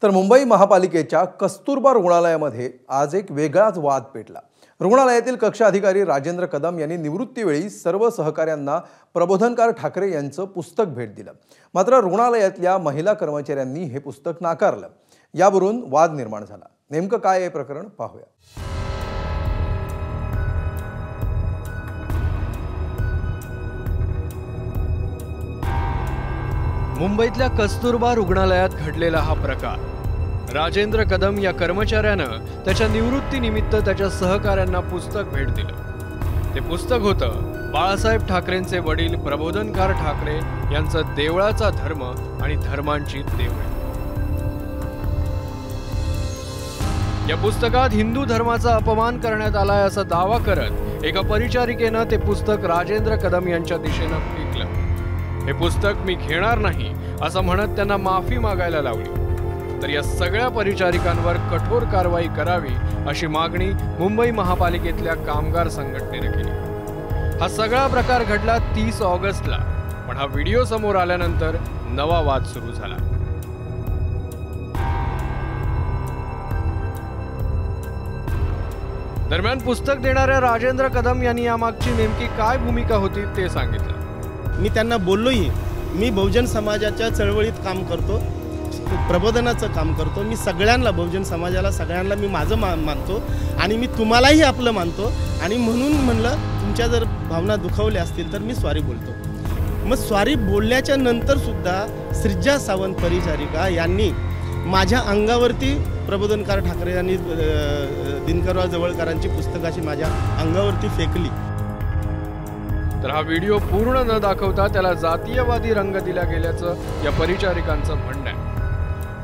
तर मुंबई महापालिकेच्या कस्तुरबा रुग्णालयामध्ये आज एक वेगळाच वाद पेटला। रुग्णालयातील कक्ष अधिकारी राजेंद्र कदम यांनी निवृत्तीवेळी सर्व सहकाऱ्यांना प्रबोधनकार ठाकरे यांचं पुस्तक भेट दिलं। मात्र रुग्णालयातल्या महिला कर्मचाऱ्यांनी हे पुस्तक नाकारलं। यावरून वाद निर्माण झाला। नेमकं काय आहे प्रकरण पाहूया। मुंबईतल्या कस्तुरबा रुग्णालयात घडलेला हा प्रकार। राजेंद्र कदम या कर्मचाऱ्यानं त्याच्या निवृत्तीनिमित्त त्याच्या सहकाऱ्यांना पुस्तक भेट दिलं। ते पुस्तक होतं बाळासाहेब ठाकरेंचे वडील प्रबोधनकार ठाकरे यांचं देवळाचा धर्म आणि धर्मांची देवळे। या पुस्तकात हिंदू धर्माचा अपमान करण्यात आलाय असा दावा करत एका परिचारिकेनं ते पुस्तक राजेंद्र कदम यांच्या दिशेनं फेकलं। हे पुस्तक मी घेणार नाही असं म्हणत त्यांना माफी मागायला लावली। तर या सगळ्या परिचारिकांवर कठोर कारवाई करावी अशी मागणी मुंबई महापालिकेतल्या कामगार संघटनेने केली। हा सगळा प्रकार घडला 30 ऑगस्टला, पण हा व्हिडिओ समोर आल्यानंतर नवा वाद सुरू झाला। दरम्यान पुस्तक देणाऱ्या राजेंद्र कदम यांनी यामागची नेमकी काय भूमिका होती ते सांगितलं। मी त्यांना बोललोही, मी बहुजन समाजाच्या चळवळीत काम करतो, प्रबोधनाचं काम करतो। मी सगळ्यांना, बहुजन समाजाला सगळ्यांना मी माझं मानतो आणि मी तुम्हालाही आपलं मानतो आणि म्हणून म्हणलं तुमच्या जर भावना दुखावल्या असतील तर मी सॉरी बोलतो। मग सॉरी बोलल्याच्या नंतर सुद्धा श्रीजा सावंत परिचारिका यांनी माझ्या अंगावरती प्रबोधनकार ठाकरे यांनी दिनकरराव जवळकरांची पुस्तकाची माझ्या अंगावरती फेकली। तर हा व्हिडिओ पूर्ण न दाखवता त्याला जातीयवादी रंग दिला गेल्याचं या परिचारिकांचं म्हणणं आहे।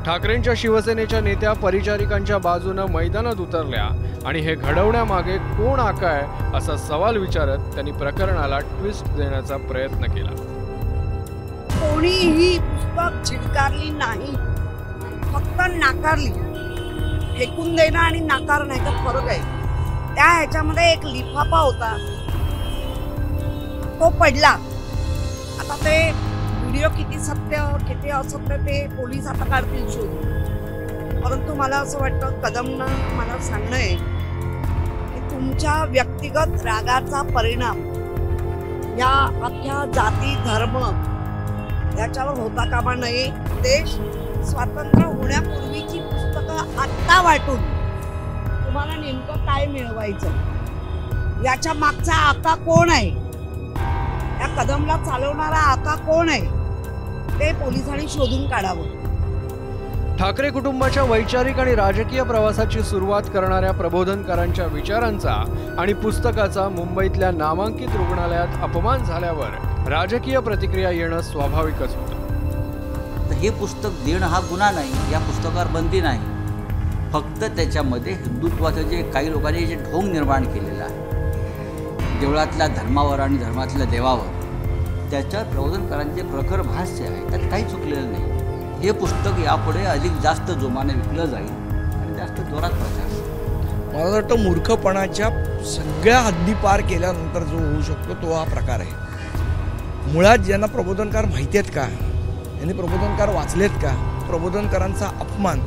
ठाकरेंच्या शिवसेनेच्या नेत्या परिचारिकांच्या बाजूनं मैदानात उतरल्या आणि हे घडवण्यामागे कोण आकाय असा सवाल विचारत त्यांनी प्रकरणाला ट्विस्ट देण्याचा प्रयत्न केला। कोणीही पुस्तक झिडकारली नाही, फक्त नाकारली। फेकून देणं आणि नाकारणं ह्याच्यात फरक आहे। त्या ह्याच्यामध्ये एक लिफाफा होता, तो पडला। आता ते व्हिडिओ किती सत्य किती असत्य ते पोलीस आता काढतील शोध। परंतु मला असं वाटतं कदमना मला सांगणं आहे की तुमच्या व्यक्तिगत रागाचा परिणाम या अख्ख्या जाती धर्म याच्यावर होता कामा नये। देश स्वातंत्र्य होण्यापूर्वीची पुस्तकं आत्ता वाटून तुम्हाला नेमकं काय मिळवायचं, याच्या मागचा आका कोण आहे, या कदमला चालवणारा आका कोण आहे, ते पोलिसांनी शोधून काढावं। ठाकरे कुटुंबाच्या वैचारिक आणि राजकीय प्रवासाची सुरुवात करणाऱ्या प्रबोधनकारांच्या विचारांचा आणि पुस्तकाचा मुंबईतल्या नामांकित रुग्णालयात अपमान झाल्यावर राजकीय प्रतिक्रिया येणं स्वाभाविकच होतं। हे पुस्तक देणं हा गुन्हा नाही, या पुस्तकावर बंदी नाही, फक्त त्याच्यामध्ये हिंदुत्वाचं जे काही लोकांनी जे ढोंग निर्माण केलेलं आहे देवळातल्या धर्मावर आणि धर्मातल्या देवावर, त्याच्यावर प्रबोधनकारांचे प्रखर भाष्य आहे, त्यात काही चुकलेलं नाही। हे पुस्तक यापुढे अधिक जास्त जोमाने विकलं जाईल आणि जास्त जोरात प्रचार। मला वाटतं मूर्खपणाच्या सगळ्या हद्दी पार केल्यानंतर जो होऊ शकतो तो हा प्रकार आहे। मुळात ज्यांना प्रबोधनकार माहिती आहेत का, यांनी प्रबोधनकार वाचलेत का, प्रबोधनकारांचा अपमान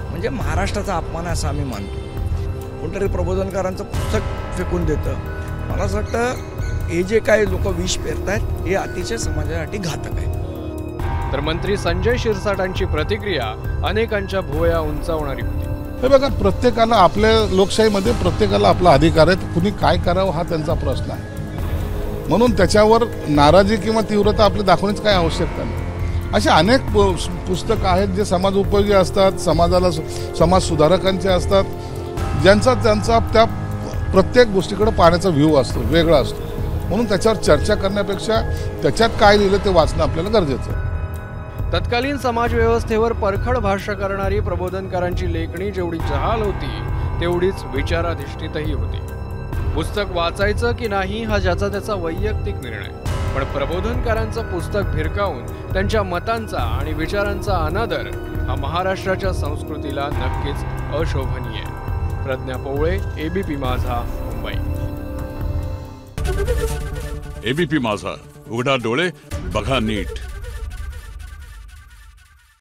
म्हणजे महाराष्ट्राचा अपमान आहे असं आम्ही मानतो। कोणतरी प्रबोधनकारांचं पुस्तक फेकून देतं। मला असं वाटतं हे जे काही लोक विष पेरतायत हे अतिशय समाजासाठी घातक आहे। तर मंत्री संजय शिरसाटांची प्रतिक्रिया अनेकांच्या भुवया उंचावणारी होती। हे बघा, प्रत्येकाला आपल्या लोकशाहीमध्ये प्रत्येकाला आपला अधिकार आहे, कुणी काय करावं हा त्यांचा प्रश्न आहे। म्हणून त्याच्यावर नाराजी किंवा तीव्रता आपली दाखवण्याची काही आवश्यकता नाही। असे अनेक पुस्तकं आहेत जे समाज उपयोगी असतात, समाजाला समाज सुधारकांचे असतात, ज्यांचा त्या प्रत्येक गोष्टीकडे पाहण्याचा व्ह्यू असतो, वेगळा असतो। म्हणून त्याच्यावर चर्चा करण्यापेक्षा त्याच्यात काय लिहिलं ते वाचणं आपल्याला गरजेचं आहे। तत्कालीन समाज व्यवस्थेवर परखड भाष्य करणारी प्रबोधनकारांची लेखणी जेवढी जहाल होती तेवढीच विचाराधिष्ठितही होती। पुस्तक वाचायचं की नाही हा ज्याचा त्याचा वैयक्तिक निर्णय, पण प्रबोधनकारांचं पुस्तक भिरकावून त्यांच्या मतांचा आणि विचारांचा अनादर हा महाराष्ट्राच्या संस्कृतीला नक्कीच अशोभनीय आहे। प्रज्ञा पोवळे, एबीपी माझा, मुंबई। एबीपी माझा, उघडा डोळे बघा नीट।